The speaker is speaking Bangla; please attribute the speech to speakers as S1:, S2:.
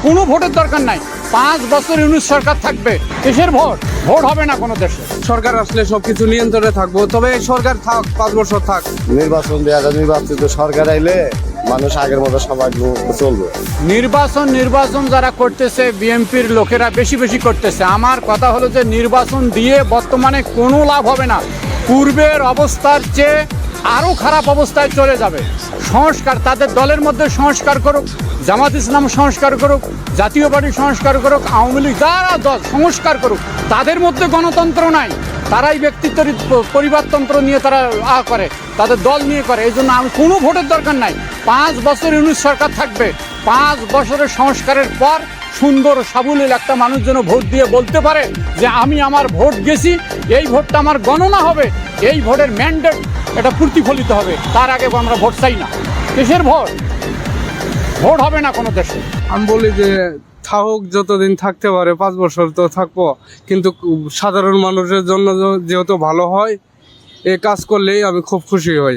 S1: কোনো ভোটের দরকার নাই। 5 বছর ইউনূস সরকার থাকবে, কিসের ভোট? ভোট হবে না কোনো দেশে।
S2: সরকার আসলে সবকিছু নিয়ন্ত্রণে থাকবো, তবে সরকার থাক, 5 বছর থাক।
S3: নির্বাচন দেওয়া যায়, নির্বাচিত সরকার আইলে মানুষ আগের মতো সবাই চলবে।
S1: নির্বাচন যারা করতেছে বিএনপির লোকেরা বেশি বেশি করতেছে। আমার কথা হলো যে নির্বাচন দিয়ে বর্তমানে কোনো লাভ হবে না, পূর্বের অবস্থার চেয়ে আরও খারাপ অবস্থায় চলে যাবে। সংস্কার, তাদের দলের মধ্যে সংস্কার করুক, জামাত ইসলাম সংস্কার করুক, জাতীয় পার্টি সংস্কার করুক, আওয়ামী লীগ যারা দল সংস্কার করুক, তাদের মধ্যে গণতন্ত্র নাই। তারাই ব্যক্তিত্বের পরিবারতন্ত্র নিয়ে তারা করে, তাদের দল নিয়ে করে। এই জন্য আমি কোনো ভোটের দরকার নাই। 5 বছর ইউনূস সরকার থাকবে। 5 বছরের সংস্কারের পর সুন্দর সাবলীল একটা মানুষ যেন ভোট দিয়ে বলতে পারে যে আমি আমার ভোট গেছি, এই ভোটটা আমার গণনা হবে, এই ভোটের ম্যান্ডেট এটা প্রতিফলিত হবে। তার আগে আমরা ভোট চাই না। কিসের ভোট? ভোট হবে না কোনো দেশে।
S2: আমি বলি যে থাকুক, যতদিন থাকতে পারে, 5 বছর তো থাকবো, কিন্তু সাধারণ মানুষের জন্য যেহেতু ভালো হয়, এ কাজ করলেই আমি খুব খুশি হই।